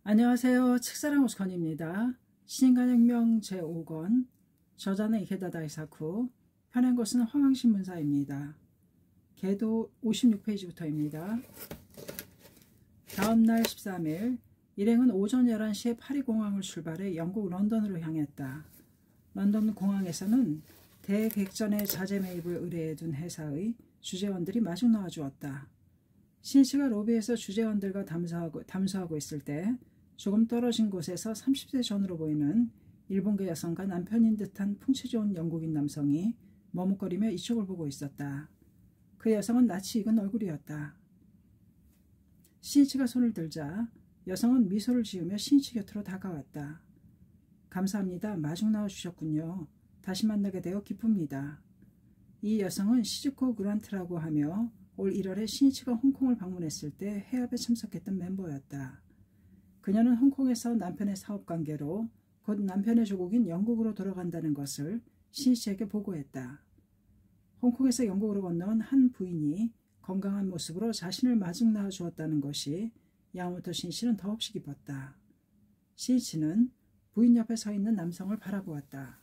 안녕하세요. 책사랑 오스컨입니다. 신인간혁명 제5권 저자는 이케다 다이사쿠, 펴낸 것은 황황신문사입니다. 개도 56페이지부터입니다. 다음날 13일 일행은 오전 11시에 파리 공항을 출발해 영국 런던으로 향했다. 런던 공항에서는 대객전의 자재 매입을 의뢰해둔 회사의 주재원들이 마중 나와주었다. 신씨가 로비에서 주재원들과 담소하고 있을 때 조금 떨어진 곳에서 30세 전으로 보이는 일본계 여성과 남편인 듯한 풍채 좋은 영국인 남성이 머뭇거리며 이쪽을 보고 있었다. 그 여성은 낯이 익은 얼굴이었다. 신씨가 손을 들자 여성은 미소를 지으며 신씨 곁으로 다가왔다. 감사합니다. 마중 나와주셨군요. 다시 만나게 되어 기쁩니다. 이 여성은 시즈코 그란트라고 하며 올 1월에 신이치가 홍콩을 방문했을 때 해협에 참석했던 멤버였다. 그녀는 홍콩에서 남편의 사업관계로 곧 남편의 조국인 영국으로 돌아간다는 것을 신이치에게 보고했다. 홍콩에서 영국으로 건너온 한 부인이 건강한 모습으로 자신을 마중 나와 주었다는 것이 야마모토 신이치는 더없이 기뻤다. 신이치는 부인 옆에 서 있는 남성을 바라보았다.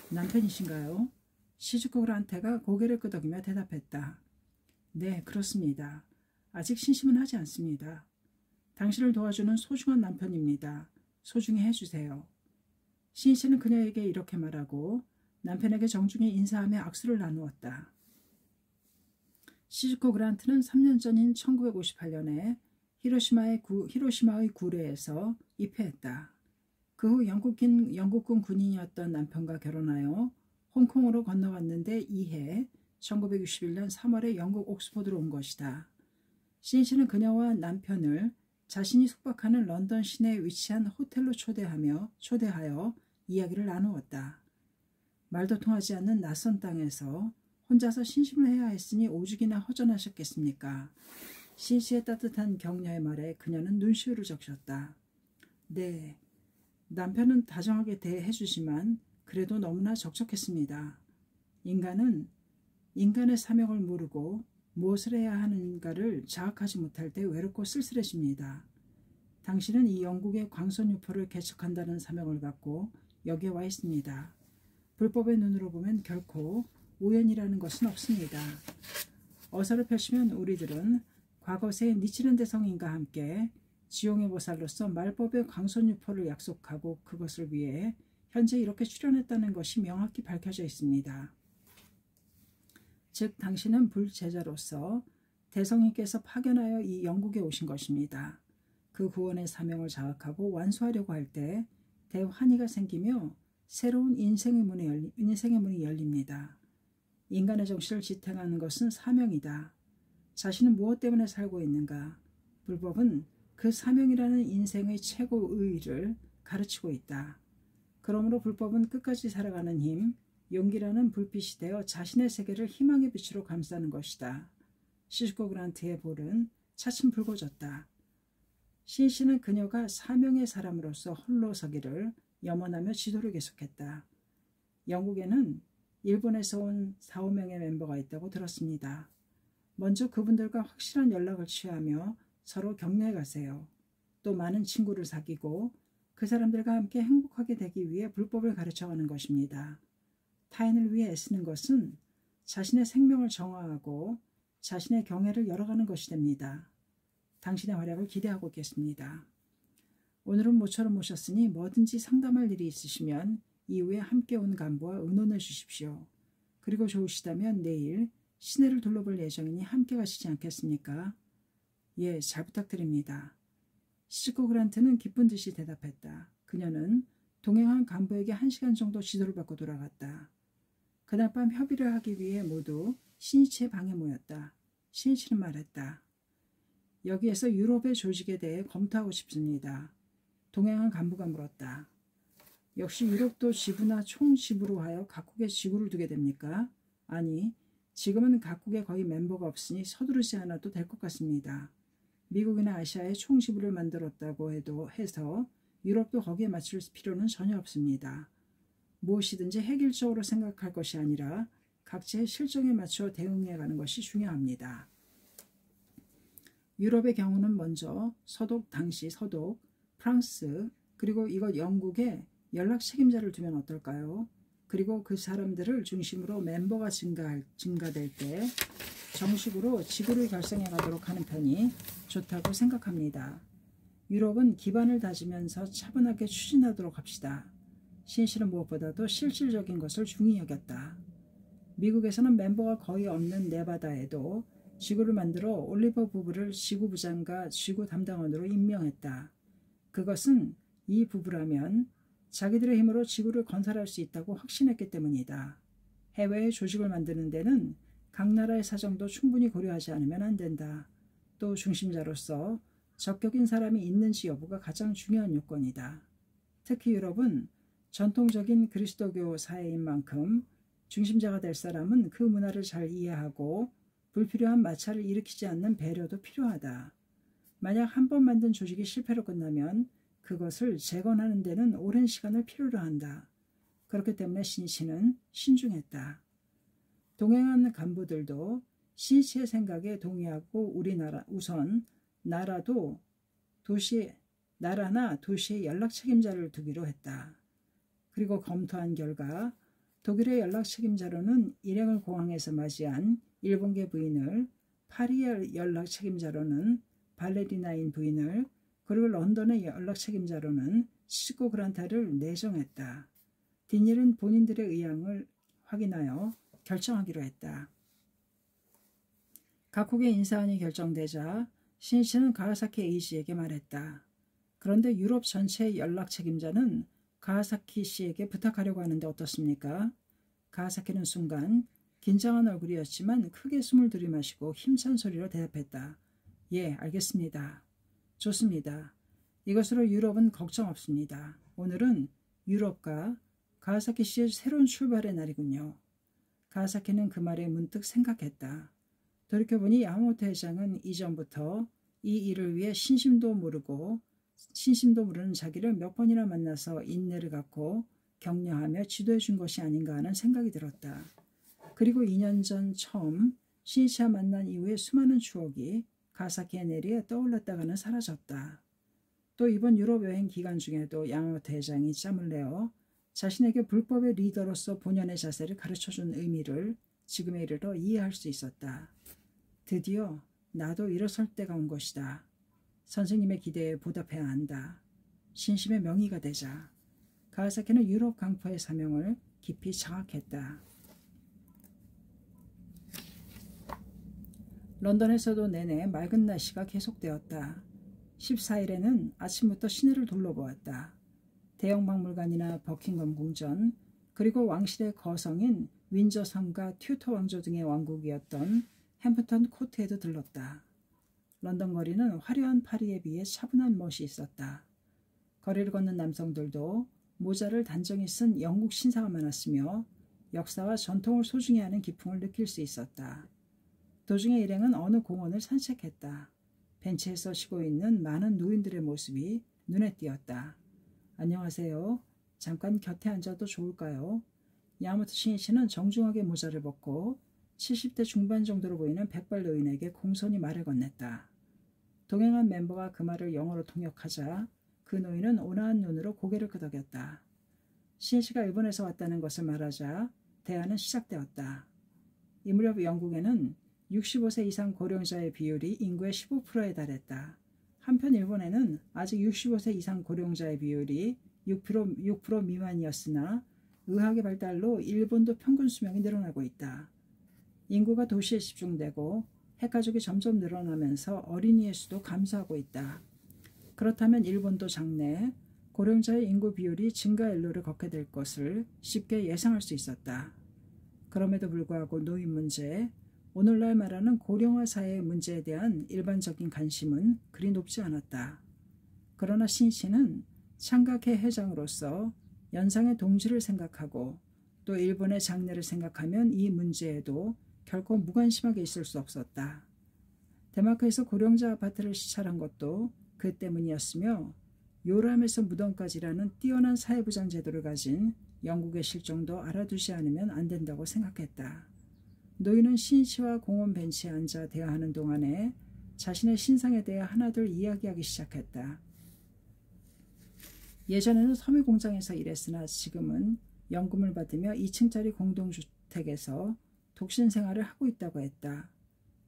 남편이신가요? 시즈코 그란테가 고개를 끄덕이며 대답했다. 네, 그렇습니다. 아직 신심은 하지 않습니다. 당신을 도와주는 소중한 남편입니다. 소중히 해주세요. 신씨는 그녀에게 이렇게 말하고 남편에게 정중히 인사하며 악수를 나누었다. 시즈코 그란트는 3년 전인 1958년에 히로시마의 구례에서 입회했다. 그 후 영국군 군인이었던 남편과 결혼하여 홍콩으로 건너왔는데 이해 1961년 3월에 영국 옥스포드로 온 것이다. 신씨는 그녀와 남편을 자신이 숙박하는 런던 시내에 위치한 호텔로 초대하여 이야기를 나누었다. 말도 통하지 않는 낯선 땅에서 혼자서 신심을 해야 했으니 오죽이나 허전하셨겠습니까? 신씨의 따뜻한 격려의 말에 그녀는 눈시울을 적셨다. 네, 남편은 다정하게 대해 주지만 그래도 너무나 적적했습니다. 인간의 사명을 모르고 무엇을 해야 하는가를 자학하지 못할 때 외롭고 쓸쓸해집니다. 당신은 이 영국의 광선유포를 개척한다는 사명을 갖고 여기에 와 있습니다. 불법의 눈으로 보면 결코 우연이라는 것은 없습니다. 어사를 펼치면 우리들은 과거세의 니치른 대성인과 함께 지용의 보살로서 말법의 광선유포를 약속하고 그것을 위해 현재 이렇게 출연했다는 것이 명확히 밝혀져 있습니다. 즉 당신은 불제자로서 대성인께서 파견하여 이 영국에 오신 것입니다. 그 구원의 사명을 자각하고 완수하려고 할 때 대환희가 생기며 새로운 인생의 문이 열립니다. 인간의 정신을 지탱하는 것은 사명이다. 자신은 무엇 때문에 살고 있는가? 불법은 그 사명이라는 인생의 최고 의의를 가르치고 있다. 그러므로 불법은 끝까지 살아가는 힘, 용기라는 불빛이 되어 자신의 세계를 희망의 빛으로 감싸는 것이다. 시즈코 그란트의 볼은 차츰 붉어졌다. 신씨는 그녀가 사명의 사람으로서 홀로 서기를 염원하며 지도를 계속했다. 영국에는 일본에서 온 4, 5명의 멤버가 있다고 들었습니다. 먼저 그분들과 확실한 연락을 취하며 서로 격려해 가세요. 또 많은 친구를 사귀고 그 사람들과 함께 행복하게 되기 위해 불법을 가르쳐가는 것입니다. 타인을 위해 애쓰는 것은 자신의 생명을 정화하고 자신의 경애를 열어가는 것이 됩니다. 당신의 활약을 기대하고 있겠습니다. 오늘은 모처럼 모셨으니 뭐든지 상담할 일이 있으시면 이후에 함께 온 간부와 의논해 주십시오. 그리고 좋으시다면 내일 시내를 둘러볼 예정이니 함께 가시지 않겠습니까? 예, 잘 부탁드립니다. 시즈코 그란트는 기쁜 듯이 대답했다. 그녀는 동행한 간부에게 1시간 정도 지도를 받고 돌아갔다. 그날 밤 협의를 하기 위해 모두 신이치의 방에 모였다. 신이치는 말했다. 여기에서 유럽의 조직에 대해 검토하고 싶습니다. 동행한 간부가 물었다. 역시 유럽도 지부나 총지부로 하여 각국의 지구를 두게 됩니까? 아니, 지금은 각국에 거의 멤버가 없으니 서두르지 않아도 될 것 같습니다. 미국이나 아시아에 총지부를 만들었다고 해서 유럽도 거기에 맞출 필요는 전혀 없습니다. 무엇이든지 획일적으로 생각할 것이 아니라 각지의 실정에 맞춰 대응해가는 것이 중요합니다. 유럽의 경우는 먼저 당시 서독 프랑스, 그리고 이것 영국에 연락 책임자를 두면 어떨까요? 그리고 그 사람들을 중심으로 멤버가 증가될 때 정식으로 지구를 결성해 가도록 하는 편이 좋다고 생각합니다. 유럽은 기반을 다지면서 차분하게 추진하도록 합시다. 신씨는 무엇보다도 실질적인 것을 중히 여겼다. 미국에서는 멤버가 거의 없는 네바다에도 지구를 만들어 올리버 부부를 지구 부장과 지구 담당원으로 임명했다. 그것은 이 부부라면 자기들의 힘으로 지구를 건설할 수 있다고 확신했기 때문이다. 해외에 조직을 만드는 데는 각 나라의 사정도 충분히 고려하지 않으면 안 된다. 또 중심자로서 적격인 사람이 있는지 여부가 가장 중요한 요건이다. 특히 유럽은 전통적인 그리스도교 사회인 만큼 중심자가 될 사람은 그 문화를 잘 이해하고 불필요한 마찰을 일으키지 않는 배려도 필요하다. 만약 한 번 만든 조직이 실패로 끝나면 그것을 재건하는 데는 오랜 시간을 필요로 한다. 그렇기 때문에 신씨는 신중했다. 동행한 간부들도 신씨의 생각에 동의하고 우선 나라나 도시의 연락 책임자를 두기로 했다. 그리고 검토한 결과 독일의 연락 책임자로는 일행을 공항에서 맞이한 일본계 부인을, 파리의 연락 책임자로는 발레리나인 부인을, 그리고 런던의 연락 책임자로는 시스코 그란타를 내정했다. 딘일은 본인들의 의향을 확인하여 결정하기로 했다. 각국의 인사안이 결정되자 신씨는 가와사키 에이지에게 말했다. 그런데 유럽 전체의 연락 책임자는 가와사키 씨에게 부탁하려고 하는데 어떻습니까? 가와사키는 순간 긴장한 얼굴이었지만 크게 숨을 들이마시고 힘찬 소리로 대답했다. 예, 알겠습니다. 좋습니다. 이것으로 유럽은 걱정 없습니다. 오늘은 유럽과 가와사키 씨의 새로운 출발의 날이군요. 가와사키는 그 말에 문득 생각했다. 돌이켜보니 야마모토 회장은 이전부터 이 일을 위해 신심도 모르는 자기를 몇 번이나 만나서 인내를 갖고 격려하며 지도해 준 것이 아닌가 하는 생각이 들었다. 그리고 2년 전 처음 신씨와 만난 이후의 수많은 추억이 가와사키의 뇌리에 떠올랐다가는 사라졌다. 또 이번 유럽 여행 기간 중에도 야마모토 회장이 짬을 내어 자신에게 불법의 리더로서 본연의 자세를 가르쳐준 의미를 지금에 이르러 이해할 수 있었다. 드디어 나도 일어설 때가 온 것이다. 선생님의 기대에 보답해야 한다. 신심의 명의가 되자. 가와사키는 유럽 강포의 사명을 깊이 장악했다. 런던에서도 내내 맑은 날씨가 계속되었다. 14일에는 아침부터 시내를 둘러보았다. 대형 박물관이나 버킹엄 궁전, 그리고 왕실의 거성인 윈저 성과 튜터 왕조 등의 왕국이었던 햄프턴 코트에도 들렀다. 런던 거리는 화려한 파리에 비해 차분한 멋이 있었다. 거리를 걷는 남성들도 모자를 단정히 쓴 영국 신사가 많았으며 역사와 전통을 소중히 하는 기풍을 느낄 수 있었다. 도중에 일행은 어느 공원을 산책했다. 벤치에서 쉬고 있는 많은 노인들의 모습이 눈에 띄었다. 안녕하세요. 잠깐 곁에 앉아도 좋을까요? 야마모토 신이치는 정중하게 모자를 벗고 70대 중반 정도로 보이는 백발 노인에게 공손히 말을 건넸다. 동행한 멤버가 그 말을 영어로 통역하자 그 노인은 온화한 눈으로 고개를 끄덕였다. 신이치가 일본에서 왔다는 것을 말하자 대화는 시작되었다. 이 무렵 영국에는 65세 이상 고령자의 비율이 인구의 15%에 달했다. 한편 일본에는 아직 65세 이상 고령자의 비율이 6% 미만이었으나 의학의 발달로 일본도 평균 수명이 늘어나고 있다. 인구가 도시에 집중되고 핵가족이 점점 늘어나면서 어린이의 수도 감소하고 있다. 그렇다면 일본도 장래 고령자의 인구 비율이 증가 일로를 걷게 될 것을 쉽게 예상할 수 있었다. 그럼에도 불구하고 노인 문제, 오늘날 말하는 고령화 사회의 문제에 대한 일반적인 관심은 그리 높지 않았다. 그러나 신씨는 창각회 회장으로서 연상의 동지를 생각하고 또 일본의 장래를 생각하면 이 문제에도 결코 무관심하게 있을 수 없었다. 데마크에서 고령자 아파트를 시찰한 것도 그 때문이었으며 요람에서 무덤까지라는 뛰어난 사회부장 제도를 가진 영국의 실정도 알아두지 않으면 안 된다고 생각했다. 노인은 신씨와 공원 벤치에 앉아 대화하는 동안에 자신의 신상에 대해 하나둘 이야기하기 시작했다. 예전에는 섬유공장에서 일했으나 지금은 연금을 받으며 2층짜리 공동주택에서 독신 생활을 하고 있다고 했다.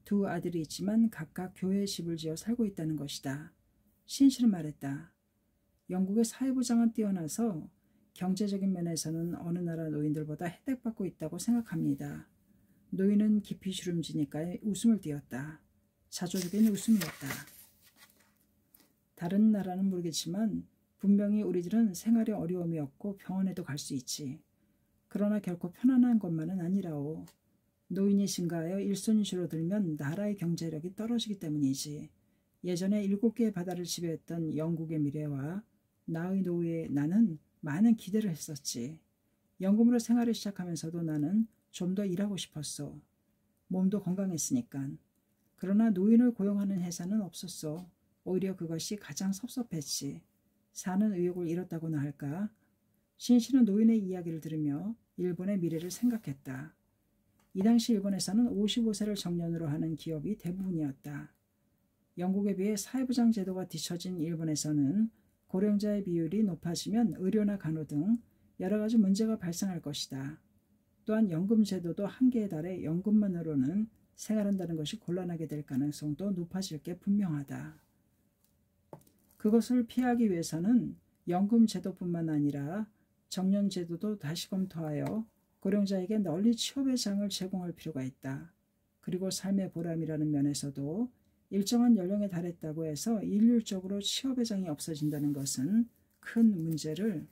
두 아들이 있지만 각각 교회에 집을 지어 살고 있다는 것이다. 신실은 말했다. 영국의 사회보장은 뛰어나서 경제적인 면에서는 어느 나라 노인들보다 혜택받고 있다고 생각합니다. 노인은 깊이 주름지니까 웃음을 띄었다. 자조적인 웃음이었다. 다른 나라는 모르겠지만 분명히 우리들은 생활에 어려움이 없고 병원에도 갈 수 있지. 그러나 결코 편안한 것만은 아니라오. 노인이 증가하여 일손이 줄어들면 나라의 경제력이 떨어지기 때문이지. 예전에 7개의 바다를 지배했던 영국의 미래와 나의 노후에 나는 많은 기대를 했었지. 연금으로 생활을 시작하면서도 나는 좀 더 일하고 싶었어. 몸도 건강했으니까. 그러나 노인을 고용하는 회사는 없었어. 오히려 그것이 가장 섭섭했지. 사는 의욕을 잃었다고나 할까? 신씨는 노인의 이야기를 들으며 일본의 미래를 생각했다. 이 당시 일본에서는 55세를 정년으로 하는 기업이 대부분이었다. 영국에 비해 사회보장 제도가 뒤처진 일본에서는 고령자의 비율이 높아지면 의료나 간호 등 여러 가지 문제가 발생할 것이다. 또한 연금 제도도 한계에 달해 연금만으로는 생활한다는 것이 곤란하게 될 가능성도 높아질 게 분명하다. 그것을 피하기 위해서는 연금 제도뿐만 아니라 정년 제도도 다시 검토하여 고령자에게 널리 취업의 장을 제공할 필요가 있다. 그리고 삶의 보람이라는 면에서도 일정한 연령에 달했다고 해서 일률적으로 취업의 장이 없어진다는 것은 큰 문제를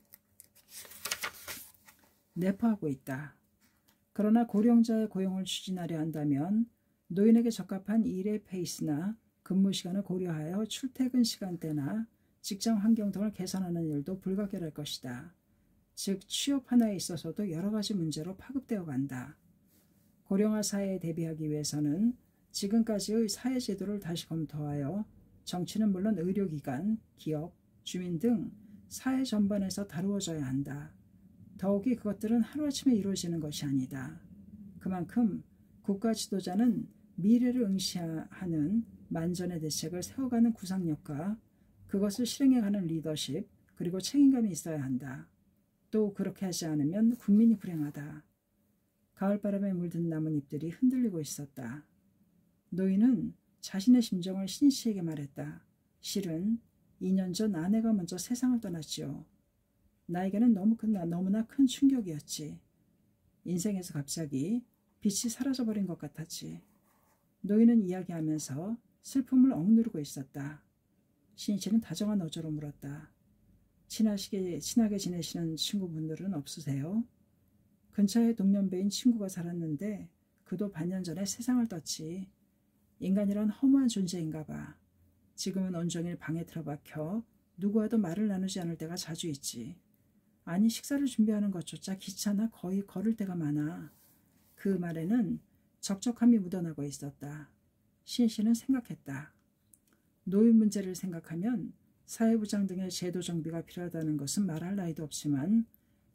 내포하고 있다. 그러나 고령자의 고용을 추진하려 한다면 노인에게 적합한 일의 페이스나 근무 시간을 고려하여 출퇴근 시간대나 직장 환경 등을 개선하는 일도 불가결할 것이다. 즉 취업 하나에 있어서도 여러 가지 문제로 파급되어 간다. 고령화 사회에 대비하기 위해서는 지금까지의 사회제도를 다시 검토하여 정치는 물론 의료기관, 기업, 주민 등 사회 전반에서 다루어져야 한다. 더욱이 그것들은 하루아침에 이루어지는 것이 아니다. 그만큼 국가 지도자는 미래를 응시하는 만전의 대책을 세워가는 구상력과 그것을 실행해가는 리더십 그리고 책임감이 있어야 한다. 또 그렇게 하지 않으면 국민이 불행하다. 가을바람에 물든 나뭇잎들이 흔들리고 있었다. 노인은 자신의 심정을 신씨에게 말했다. 실은 2년 전 아내가 먼저 세상을 떠났지요. 나에게는 너무나 큰 충격이었지. 인생에서 갑자기 빛이 사라져버린 것 같았지. 노인은 이야기하면서 슬픔을 억누르고 있었다. 신씨는 다정한 어조로 물었다. 친하게 지내시는 친구분들은 없으세요? 근처에 동년배인 친구가 살았는데 그도 반년 전에 세상을 떴지. 인간이란 허무한 존재인가 봐. 지금은 온종일 방에 틀어박혀 누구와도 말을 나누지 않을 때가 자주 있지. 아니 식사를 준비하는 것조차 귀찮아 거의 걸을 때가 많아. 그 말에는 적적함이 묻어나고 있었다. 신씨는 생각했다. 노인 문제를 생각하면 사회보장 등의 제도 정비가 필요하다는 것은 말할 나위도 없지만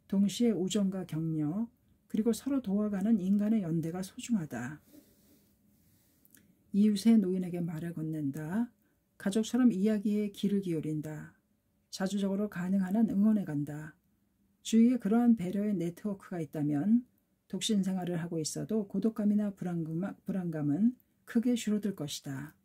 동시에 우정과 격려 그리고 서로 도와가는 인간의 연대가 소중하다. 이웃의 노인에게 말을 건넨다. 가족처럼 이야기에 귀를 기울인다. 자주적으로 가능한 한 응원해 간다. 주위에 그러한 배려의 네트워크가 있다면 독신 생활을 하고 있어도 고독감이나 불안감은 크게 줄어들 것이다.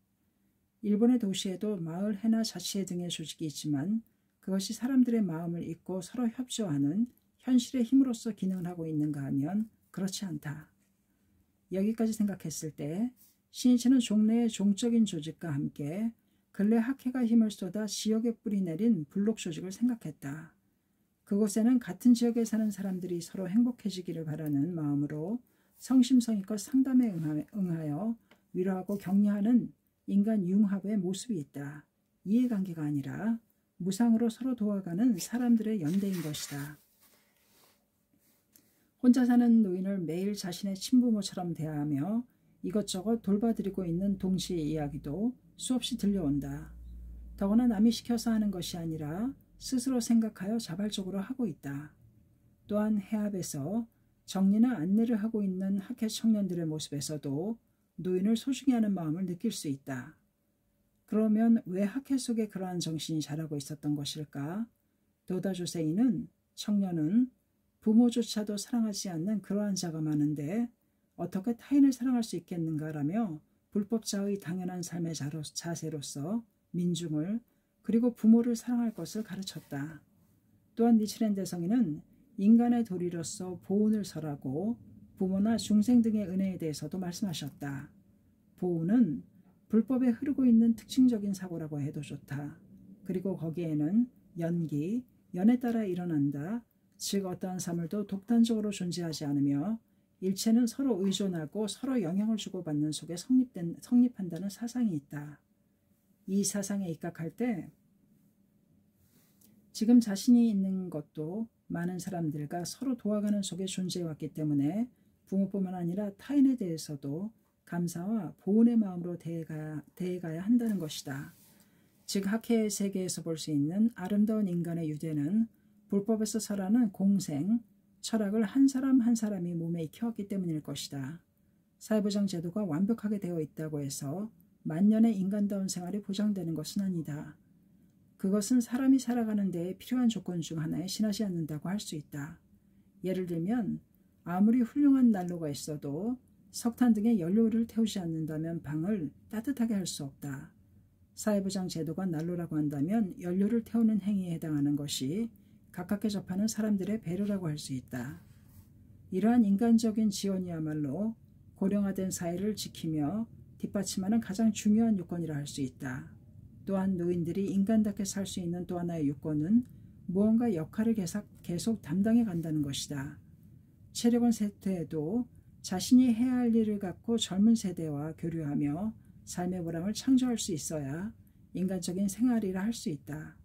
일본의 도시에도 마을 해나 자치회 등의 조직이 있지만 그것이 사람들의 마음을 읽고 서로 협조하는 현실의 힘으로서 기능을 하고 있는가 하면 그렇지 않다. 여기까지 생각했을 때 신이치는 종래의 종적인 조직과 함께 근래 학회가 힘을 쏟아 지역에 뿌리내린 블록 조직을 생각했다. 그곳에는 같은 지역에 사는 사람들이 서로 행복해지기를 바라는 마음으로 성심성의껏 상담에 응하여 위로하고 격려하는 인간 융합의 모습이 있다. 이해관계가 아니라 무상으로 서로 도와가는 사람들의 연대인 것이다. 혼자 사는 노인을 매일 자신의 친부모처럼 대하며 이것저것 돌봐드리고 있는 동시의 이야기도 수없이 들려온다. 더구나 남이 시켜서 하는 것이 아니라 스스로 생각하여 자발적으로 하고 있다. 또한 해압에서 정리나 안내를 하고 있는 학회 청년들의 모습에서도 노인을 소중히 하는 마음을 느낄 수 있다. 그러면 왜 학회 속에 그러한 정신이 자라고 있었던 것일까? 도다조세인은 청년은 부모조차도 사랑하지 않는 그러한 자가 많은데 어떻게 타인을 사랑할 수 있겠는가라며 불법자의 당연한 삶의 자세로서 민중을 그리고 부모를 사랑할 것을 가르쳤다. 또한 니치렌 대성인은 인간의 도리로서 보훈을 설하고 부모나 중생 등의 은혜에 대해서도 말씀하셨다. 보훈은 불법에 흐르고 있는 특징적인 사고라고 해도 좋다. 그리고 거기에는 연기, 연에 따라 일어난다. 즉 어떠한 사물도 독단적으로 존재하지 않으며 일체는 서로 의존하고 서로 영향을 주고받는 속에 성립한다는 사상이 있다. 이 사상에 입각할 때 지금 자신이 있는 것도 많은 사람들과 서로 도와가는 속에 존재해왔기 때문에 부모뿐만 아니라 타인에 대해서도 감사와 보온의 마음으로 대해가야 한다는 것이다. 즉 학회의 세계에서 볼 수 있는 아름다운 인간의 유대는 불법에서 설하는 공생, 철학을 한 사람 한 사람이 몸에 익혀왔기 때문일 것이다. 사회보장 제도가 완벽하게 되어 있다고 해서 만년의 인간다운 생활이 보장되는 것은 아니다. 그것은 사람이 살아가는 데에 필요한 조건 중 하나에 지나지 않는다고 할 수 있다. 예를 들면 아무리 훌륭한 난로가 있어도 석탄 등의 연료를 태우지 않는다면 방을 따뜻하게 할 수 없다. 사회보장 제도가 난로라고 한다면 연료를 태우는 행위에 해당하는 것이 가깝게 접하는 사람들의 배려라고 할 수 있다. 이러한 인간적인 지원이야말로 고령화된 사회를 지키며 뒷받침하는 가장 중요한 요건이라 할 수 있다. 또한 노인들이 인간답게 살 수 있는 또 하나의 요건은 무언가 역할을 계속 담당해 간다는 것이다. 체력은 쇠퇴해도 자신이 해야 할 일을 갖고 젊은 세대와 교류하며 삶의 보람을 창조할 수 있어야 인간적인 생활이라 할 수 있다.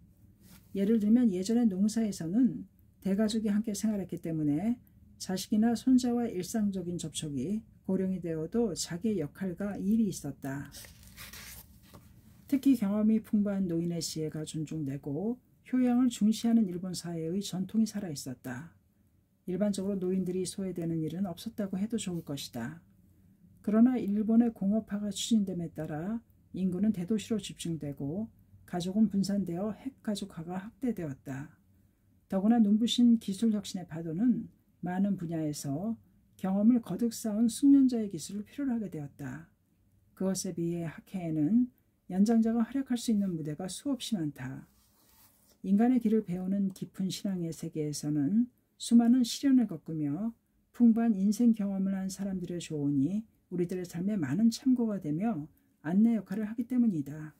예를 들면 예전의 농사에서는 대가족이 함께 생활했기 때문에 자식이나 손자와 일상적인 접촉이 고령이 되어도 자기의 역할과 일이 있었다. 특히 경험이 풍부한 노인의 지혜가 존중되고 효양을 중시하는 일본 사회의 전통이 살아있었다. 일반적으로 노인들이 소외되는 일은 없었다고 해도 좋을 것이다. 그러나 일본의 공업화가 추진됨에 따라 인구는 대도시로 집중되고 가족은 분산되어 핵가족화가 확대되었다. 더구나 눈부신 기술혁신의 파도는 많은 분야에서 경험을 거듭 쌓은 숙련자의 기술을 필요로 하게 되었다. 그것에 비해 학회에는 연장자가 활약할 수 있는 무대가 수없이 많다. 인간의 길을 배우는 깊은 신앙의 세계에서는 수많은 시련을 겪으며 풍부한 인생 경험을 한 사람들의 조언이 우리들의 삶에 많은 참고가 되며 안내 역할을 하기 때문이다.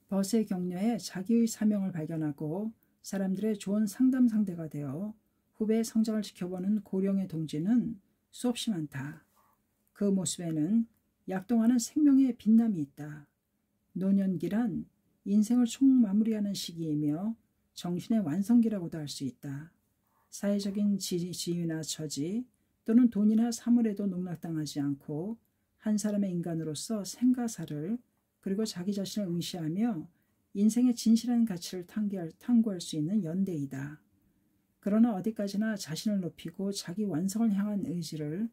벗의 격려에 자기의 사명을 발견하고 사람들의 좋은 상담 상대가 되어 후배의 성장을 지켜보는 고령의 동지는 수없이 많다. 그 모습에는 약동하는 생명의 빛남이 있다. 노년기란 인생을 총마무리하는 시기이며 정신의 완성기라고도 할 수 있다. 사회적인 지위나 처지 또는 돈이나 사물에도 농락당하지 않고 한 사람의 인간으로서 생가사를 그리고 자기 자신을 응시하며 인생의 진실한 가치를 탐구할 수 있는 연대이다. 그러나 어디까지나 자신을 높이고 자기 완성을 향한 의지를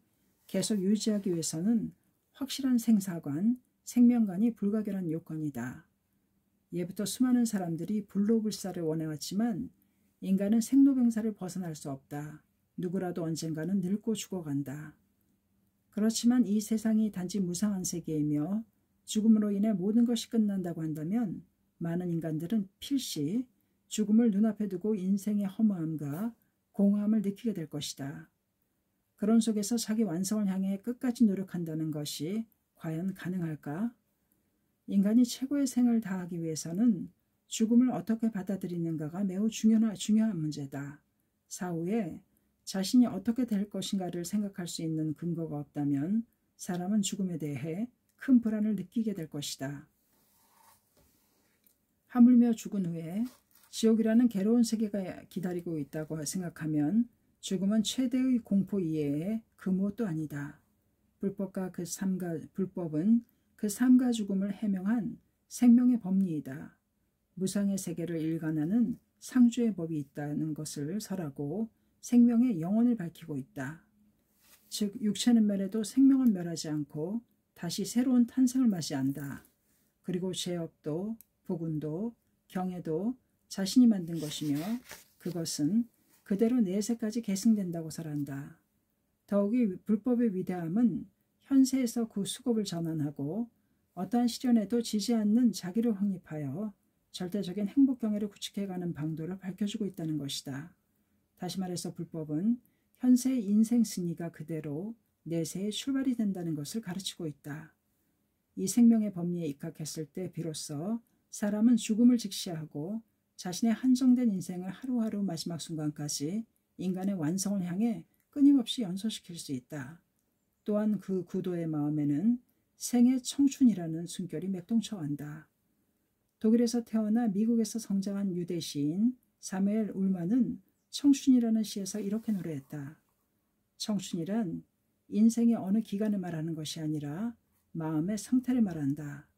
계속 유지하기 위해서는 확실한 생사관, 생명관이 불가결한 요건이다. 예부터 수많은 사람들이 불로불사를 원해왔지만 인간은 생로병사를 벗어날 수 없다. 누구라도 언젠가는 늙고 죽어간다. 그렇지만 이 세상이 단지 무상한 세계이며 죽음으로 인해 모든 것이 끝난다고 한다면 많은 인간들은 필시 죽음을 눈앞에 두고 인생의 허무함과 공허함을 느끼게 될 것이다. 그런 속에서 자기 완성을 향해 끝까지 노력한다는 것이 과연 가능할까? 인간이 최고의 생을 다하기 위해서는 죽음을 어떻게 받아들이는가가 매우 중요한 문제다. 사후에 자신이 어떻게 될 것인가를 생각할 수 있는 근거가 없다면 사람은 죽음에 대해 큰 불안을 느끼게 될 것이다. 하물며 죽은 후에 지옥이라는 괴로운 세계가 기다리고 있다고 생각하면 죽음은 최대의 공포 이외에 그 무엇도 아니다. 불법은 그 삶과 죽음을 해명한 생명의 법리이다. 무상의 세계를 일관하는 상주의 법이 있다는 것을 설하고 생명의 영혼을 밝히고 있다. 즉 육체는 멸해도 생명은 멸하지 않고 다시 새로운 탄생을 맞이한다. 그리고 죄업도 복운도 경애도 자신이 만든 것이며 그것은 그대로 내세까지 계승된다고서란다. 더욱이 불법의 위대함은 현세에서 그 수급을 전환하고 어떠한 시련에도 지지 않는 자기를 확립하여 절대적인 행복 경애를 구축해가는 방도를 밝혀주고 있다는 것이다. 다시 말해서 불법은 현세의 인생 승리가 그대로 내세의 출발이 된다는 것을 가르치고 있다. 이 생명의 법리에 입각했을 때 비로소 사람은 죽음을 직시하고 자신의 한정된 인생을 하루하루 마지막 순간까지 인간의 완성을 향해 끊임없이 연소시킬 수 있다. 또한 그 구도의 마음에는 생의 청춘이라는 숨결이 맥동쳐간다. 독일에서 태어나 미국에서 성장한 유대 시인 사무엘 울만은 청춘이라는 시에서 이렇게 노래했다. 청춘이란 인생의 어느 기간을 말하는 것이 아니라 마음의 상태를 말한다.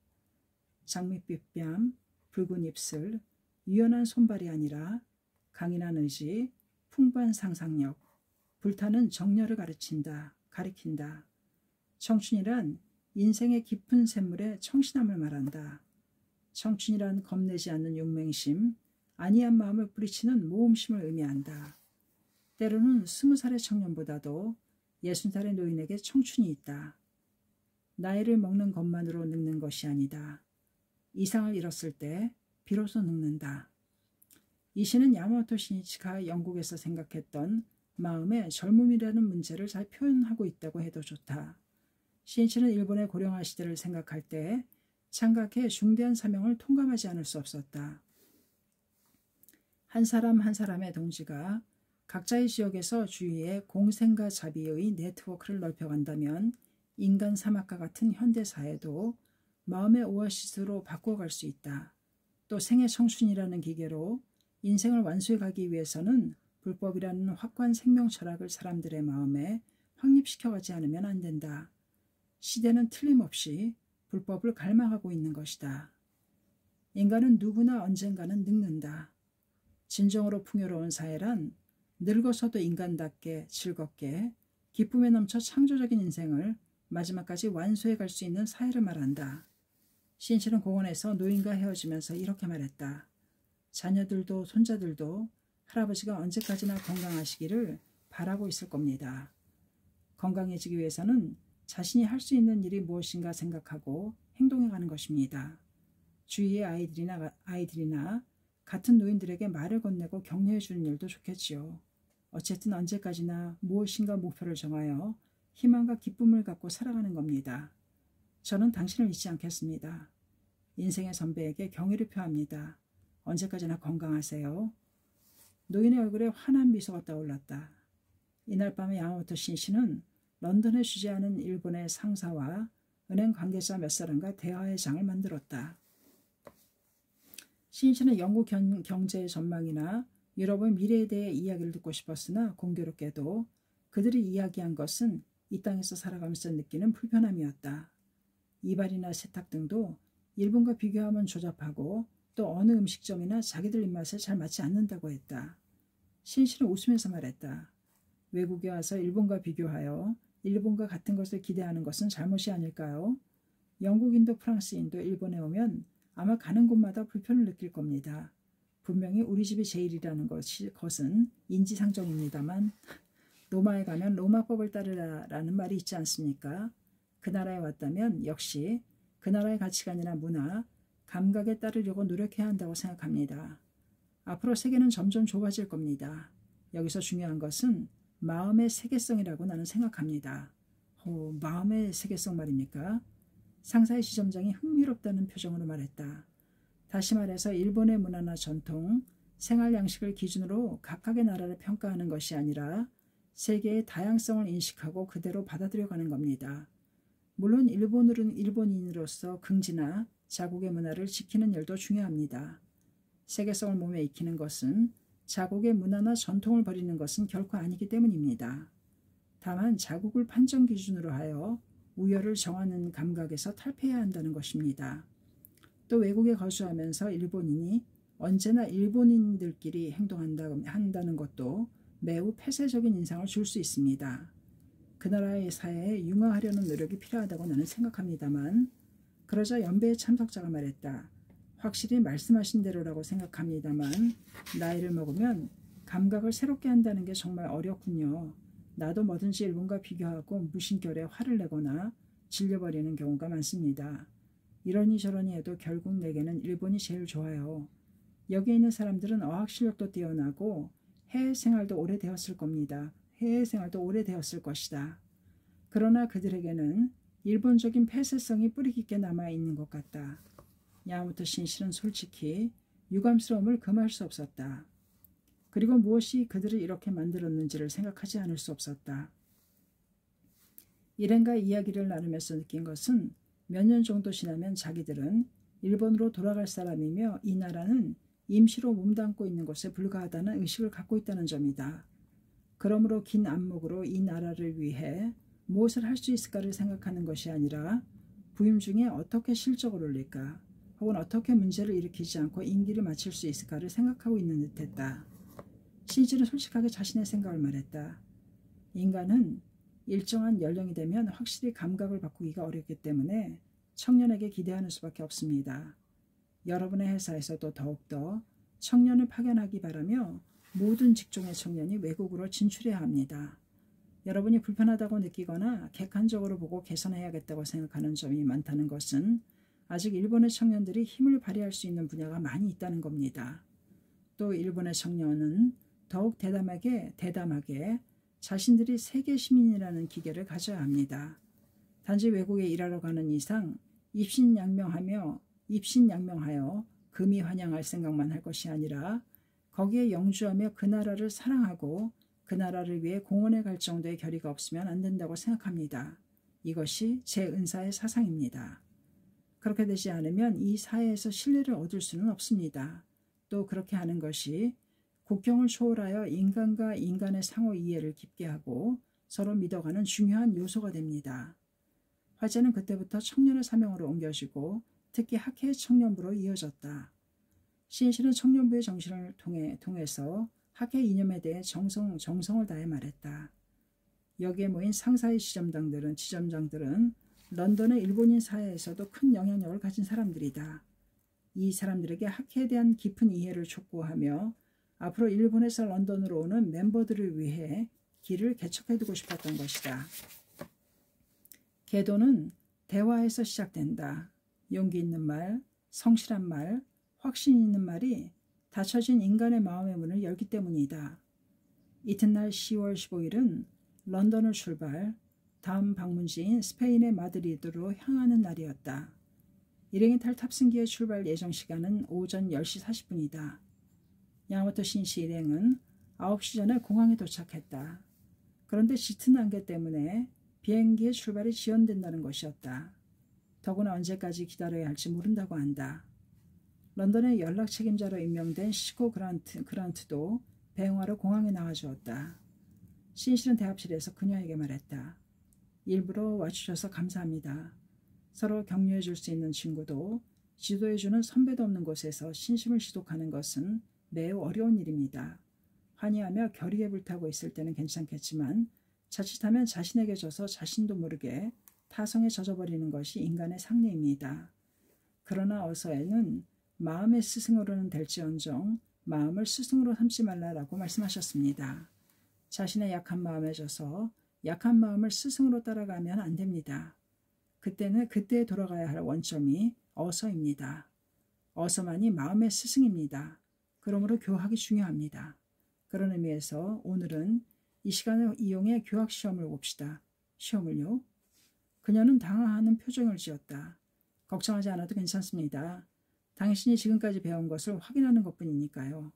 장밋빛 뺨, 붉은 입술, 유연한 손발이 아니라 강인한 의지, 풍부한 상상력, 불타는 정열을 가리킨다. 청춘이란 인생의 깊은 샘물에 청신함을 말한다. 청춘이란 겁내지 않는 용맹심, 안이한 마음을 뿌리치는 모험심을 의미한다. 때로는 20살의 청년보다도 60살의 노인에게 청춘이 있다. 나이를 먹는 것만으로 늙는 것이 아니다. 이상을 잃었을 때 비로소 늙는다. 이 시는 야마모토 시니치가 영국에서 생각했던 마음의 젊음이라는 문제를 잘 표현하고 있다고 해도 좋다. 시니치는 일본의 고령화 시대를 생각할 때 창각의 중대한 사명을 통감하지 않을 수 없었다. 한 사람 한 사람의 동지가 각자의 지역에서 주위에 공생과 자비의 네트워크를 넓혀간다면 인간 사막과 같은 현대사회도 마음의 오아시스로 바꿔갈 수 있다. 또 생의 청춘이라는 기계로 인생을 완수해 가기 위해서는 불법이라는 확고한 생명 철학을 사람들의 마음에 확립시켜가지 않으면 안 된다. 시대는 틀림없이 불법을 갈망하고 있는 것이다. 인간은 누구나 언젠가는 늙는다. 진정으로 풍요로운 사회란 늙어서도 인간답게 즐겁게 기쁨에 넘쳐 창조적인 인생을 마지막까지 완수해 갈 수 있는 사회를 말한다. 시인치는 공원에서 노인과 헤어지면서 이렇게 말했다. 자녀들도 손자들도 할아버지가 언제까지나 건강하시기를 바라고 있을 겁니다. 건강해지기 위해서는 자신이 할 수 있는 일이 무엇인가 생각하고 행동해가는 것입니다. 주위의 아이들이나 같은 노인들에게 말을 건네고 격려해 주는 일도 좋겠지요. 어쨌든 언제까지나 무엇인가 목표를 정하여 희망과 기쁨을 갖고 살아가는 겁니다. 저는 당신을 잊지 않겠습니다. 인생의 선배에게 경의를 표합니다. 언제까지나 건강하세요. 노인의 얼굴에 환한 미소가 떠올랐다. 이날 밤에 야마모토 시니치는 런던에 주재하는 일본의 상사와 은행 관계자 몇 사람과 대화의 장을 만들었다. 시니치는 영국 경제의 전망이나 유럽의 미래에 대해 이야기를 듣고 싶었으나 공교롭게도 그들이 이야기한 것은 이 땅에서 살아가면서 느끼는 불편함이었다. 이발이나 세탁 등도 일본과 비교하면 조잡하고 또 어느 음식점이나 자기들 입맛에 잘 맞지 않는다고 했다. 시니치는 웃으면서 말했다. 외국에 와서 일본과 비교하여 일본과 같은 것을 기대하는 것은 잘못이 아닐까요? 영국인도 프랑스인도 일본에 오면 아마 가는 곳마다 불편을 느낄 겁니다. 분명히 우리 집이 제일이라는 것은 인지상정입니다만 로마에 가면 로마법을 따르라라는 말이 있지 않습니까? 그 나라에 왔다면 역시 그 나라의 가치관이나 문화, 감각에 따르려고 노력해야 한다고 생각합니다. 앞으로 세계는 점점 좁아질 겁니다. 여기서 중요한 것은 마음의 세계성이라고 나는 생각합니다. 마음의 세계성 말입니까? 상사의 지점장이 흥미롭다는 표정으로 말했다. 다시 말해서 일본의 문화나 전통, 생활 양식을 기준으로 각각의 나라를 평가하는 것이 아니라 세계의 다양성을 인식하고 그대로 받아들여가는 겁니다. 물론 일본인으로서 긍지나 자국의 문화를 지키는 일도 중요합니다. 세계성을 몸에 익히는 것은 자국의 문화나 전통을 버리는 것은 결코 아니기 때문입니다. 다만 자국을 판정 기준으로 하여 우열을 정하는 감각에서 탈피해야 한다는 것입니다. 또 외국에 거주하면서 일본인이 언제나 일본인들끼리 행동한다는 것도 매우 폐쇄적인 인상을 줄 수 있습니다. 그 나라의 사회에 융화하려는 노력이 필요하다고 나는 생각합니다만 그러자 연배의 참석자가 말했다. 확실히 말씀하신 대로라고 생각합니다만 나이를 먹으면 감각을 새롭게 한다는 게 정말 어렵군요. 나도 뭐든지 일본과 비교하고 무심결에 화를 내거나 질려버리는 경우가 많습니다. 이러니 저러니 해도 결국 내게는 일본이 제일 좋아요. 여기 있는 사람들은 어학 실력도 뛰어나고 해외 생활도 오래되었을 겁니다. 해외 생활도 오래되었을 것이다. 그러나 그들에게는 일본적인 폐쇄성이 뿌리 깊게 남아있는 것 같다. 야마모토 신실은 솔직히 유감스러움을 금할 수 없었다. 그리고 무엇이 그들을 이렇게 만들었는지를 생각하지 않을 수 없었다. 일행과 이야기를 나누면서 느낀 것은 몇 년 정도 지나면 자기들은 일본으로 돌아갈 사람이며 이 나라는 임시로 몸담고 있는 것에 불과하다는 의식을 갖고 있다는 점이다. 그러므로 긴 안목으로 이 나라를 위해 무엇을 할 수 있을까를 생각하는 것이 아니라 부임 중에 어떻게 실적을 올릴까 혹은 어떻게 문제를 일으키지 않고 임기를 마칠 수 있을까를 생각하고 있는 듯했다. 신지는 솔직하게 자신의 생각을 말했다. 인간은 일정한 연령이 되면 확실히 감각을 바꾸기가 어렵기 때문에 청년에게 기대하는 수밖에 없습니다. 여러분의 회사에서도 더욱더 청년을 파견하기 바라며 모든 직종의 청년이 외국으로 진출해야 합니다. 여러분이 불편하다고 느끼거나 객관적으로 보고 개선해야겠다고 생각하는 점이 많다는 것은 아직 일본의 청년들이 힘을 발휘할 수 있는 분야가 많이 있다는 겁니다. 또 일본의 청년은 더욱 대담하게 자신들이 세계 시민이라는 기계를 가져야 합니다. 단지 외국에 일하러 가는 이상 입신양명하여 금이 환영할 생각만 할 것이 아니라 거기에 영주하며 그 나라를 사랑하고 그 나라를 위해 공헌해 갈 정도의 결의가 없으면 안 된다고 생각합니다. 이것이 제 은사의 사상입니다. 그렇게 되지 않으면 이 사회에서 신뢰를 얻을 수는 없습니다. 또 그렇게 하는 것이 국경을 초월하여 인간과 인간의 상호 이해를 깊게 하고 서로 믿어가는 중요한 요소가 됩니다. 화제는 그때부터 청년의 사명으로 옮겨지고 특히 학회의 청년부로 이어졌다. 신실은 청년부의 정신을 통해서 학회 이념에 대해 정성을 다해 말했다. 여기에 모인 상사의 지점장들은 런던의 일본인 사회에서도 큰 영향력을 가진 사람들이다. 이 사람들에게 학회에 대한 깊은 이해를 촉구하며 앞으로 일본에서 런던으로 오는 멤버들을 위해 길을 개척해두고 싶었던 것이다. 계도는 대화에서 시작된다. 용기 있는 말, 성실한 말, 확신 있는 말이 닫혀진 인간의 마음의 문을 열기 때문이다. 이튿날 10월 15일은 런던을 출발, 다음 방문지인 스페인의 마드리드로 향하는 날이었다. 일행이 탈 탑승기의 출발 예정 시간은 오전 10시 40분이다. 야마모토 신시 일행은 9시 전에 공항에 도착했다. 그런데 짙은 안개 때문에 비행기의 출발이 지연된다는 것이었다. 더구나 언제까지 기다려야 할지 모른다고 한다. 런던의 연락 책임자로 임명된 시코 그란트도 배웅하러 공항에 나와주었다. 신실은 대합실에서 그녀에게 말했다. 일부러 와주셔서 감사합니다. 서로 격려해 줄 수 있는 친구도 지도해주는 선배도 없는 곳에서 신심을 지독하는 것은 매우 어려운 일입니다. 환희하며 결의에 불타고 있을 때는 괜찮겠지만 자칫하면 자신에게 져서 자신도 모르게 타성에 젖어버리는 것이 인간의 상례입니다. 그러나 어서에는 마음의 스승으로는 될지언정 마음을 스승으로 삼지 말라라고 말씀하셨습니다. 자신의 약한 마음에 져서 약한 마음을 스승으로 따라가면 안 됩니다. 그때에 돌아가야 할 원점이 어서입니다. 어서만이 마음의 스승입니다. 그러므로 교학이 중요합니다. 그런 의미에서 오늘은 이 시간을 이용해 교학 시험을 봅시다. 시험을요? 그녀는 당황하는 표정을 지었다. 걱정하지 않아도 괜찮습니다. 당신이 지금까지 배운 것을 확인하는 것뿐이니까요.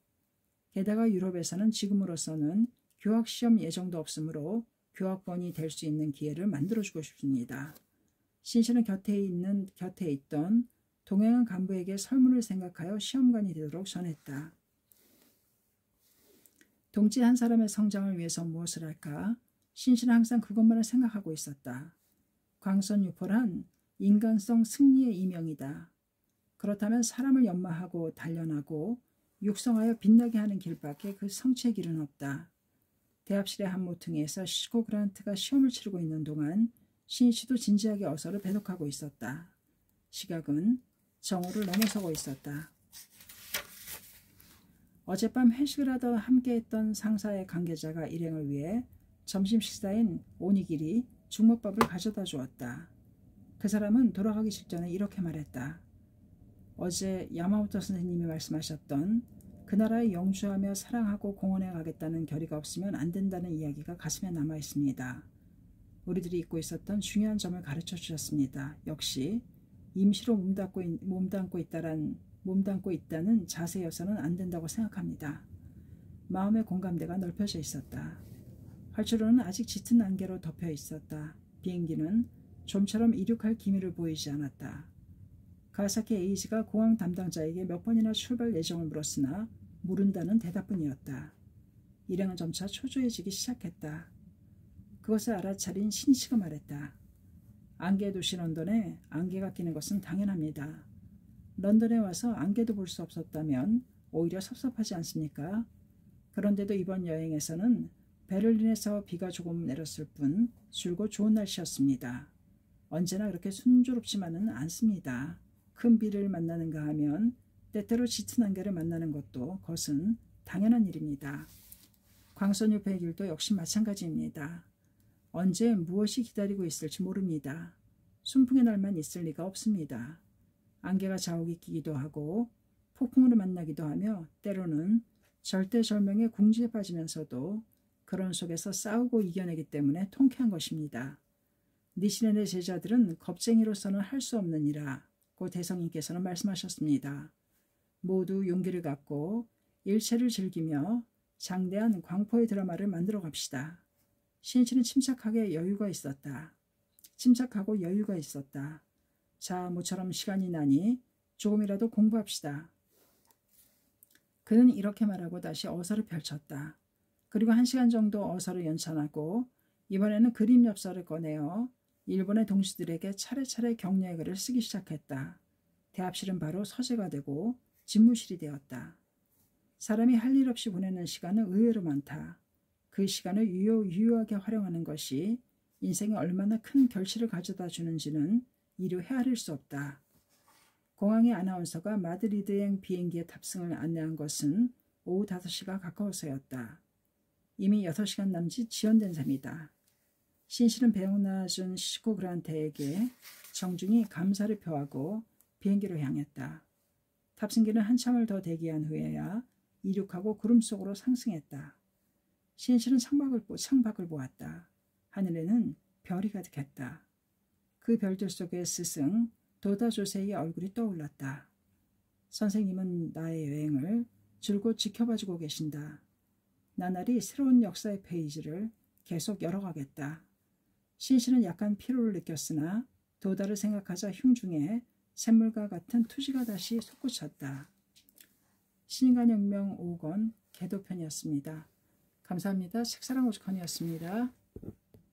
게다가 유럽에서는 지금으로서는 교학 시험 예정도 없으므로 교학번이 될 수 있는 기회를 만들어주고 싶습니다. 신실은 곁에 있던 동행한 간부에게 설문을 생각하여 시험관이 되도록 전했다. 동지 한 사람의 성장을 위해서 무엇을 할까? 신실은 항상 그것만을 생각하고 있었다. 광선유포란 인간성 승리의 이명이다. 그렇다면 사람을 연마하고 단련하고 육성하여 빛나게 하는 길밖에 그 성취의 길은 없다. 대합실의 한 모퉁이에서 시코 그란트가 시험을 치르고 있는 동안 신씨도 진지하게 어서를 배독하고 있었다. 시각은 정오를 넘어서고 있었다. 어젯밤 회식을 하다 함께했던 상사의 관계자가 일행을 위해 점심 식사인 오니기리, 중국밥을 가져다 주었다. 그 사람은 돌아가기 직전에 이렇게 말했다. 어제 야마모토 선생님이 말씀하셨던 그 나라에 영주하며 사랑하고 공헌해 가겠다는 결의가 없으면 안 된다는 이야기가 가슴에 남아 있습니다. 우리들이 잊고 있었던 중요한 점을 가르쳐 주셨습니다. 역시 임시로 몸담고 있다는 자세여서는 안 된다고 생각합니다. 마음의 공감대가 넓혀져 있었다. 활주로는 아직 짙은 안개로 덮여 있었다. 비행기는 좀처럼 이륙할 기미를 보이지 않았다. 가와사키 에이지가 공항 담당자에게 몇 번이나 출발 예정을 물었으나 모른다는 대답뿐이었다. 일행은 점차 초조해지기 시작했다. 그것을 알아차린 신이치가 말했다. 안개 도시 런던에 안개가 끼는 것은 당연합니다. 런던에 와서 안개도 볼 수 없었다면 오히려 섭섭하지 않습니까? 그런데도 이번 여행에서는 베를린에서 비가 조금 내렸을 뿐 줄곧 좋은 날씨였습니다. 언제나 그렇게 순조롭지만은 않습니다. 큰 비를 만나는가 하면 때때로 짙은 안개를 만나는 것도 그것은 당연한 일입니다. 광선유배의 길도 역시 마찬가지입니다. 언제 무엇이 기다리고 있을지 모릅니다. 순풍의 날만 있을 리가 없습니다. 안개가 자욱이 끼기도 하고 폭풍으로 만나기도 하며 때로는 절대절명의 궁지에 빠지면서도 그런 속에서 싸우고 이겨내기 때문에 통쾌한 것입니다. 니시넨의 제자들은 겁쟁이로서는 할 수 없는 이라고 대성님께서는 말씀하셨습니다. 모두 용기를 갖고 일체를 즐기며 장대한 광포의 드라마를 만들어 갑시다. 신이치는 침착하고 여유가 있었다. 자, 모처럼 시간이 나니 조금이라도 공부합시다. 그는 이렇게 말하고 다시 어서를 펼쳤다. 그리고 1시간 정도 어서를 연찬하고 이번에는 그림 엽서를 꺼내어 일본의 동지들에게 차례차례 격려의 글을 쓰기 시작했다. 대합실은 바로 서재가 되고 집무실이 되었다. 사람이 할 일 없이 보내는 시간은 의외로 많다. 그 시간을 유효하게 활용하는 것이 인생에 얼마나 큰 결실을 가져다 주는지는 이루 헤아릴 수 없다. 공항의 아나운서가 마드리드행 비행기의 탑승을 안내한 것은 오후 5시가 가까워서였다. 이미 6시간 남짓 지연된 셈이다. 신실은 배웅나준 시시코 그란테에게 정중히 감사를 표하고 비행기로 향했다. 탑승기는 한참을 더 대기한 후에야 이륙하고 구름 속으로 상승했다. 신실은 창밖을 보았다. 하늘에는 별이 가득했다. 그 별들 속에 스승 도다 조세의 얼굴이 떠올랐다. 선생님은 나의 여행을 줄곧 지켜봐주고 계신다. 나날이 새로운 역사의 페이지를 계속 열어가겠다. 신실은 약간 피로를 느꼈으나 도다를 생각하자 흉중에 샘물과 같은 투지가 다시 솟구쳤다. 신인간혁명 5권 개도편이었습니다. 감사합니다. 책사랑 오죽헌이었습니다.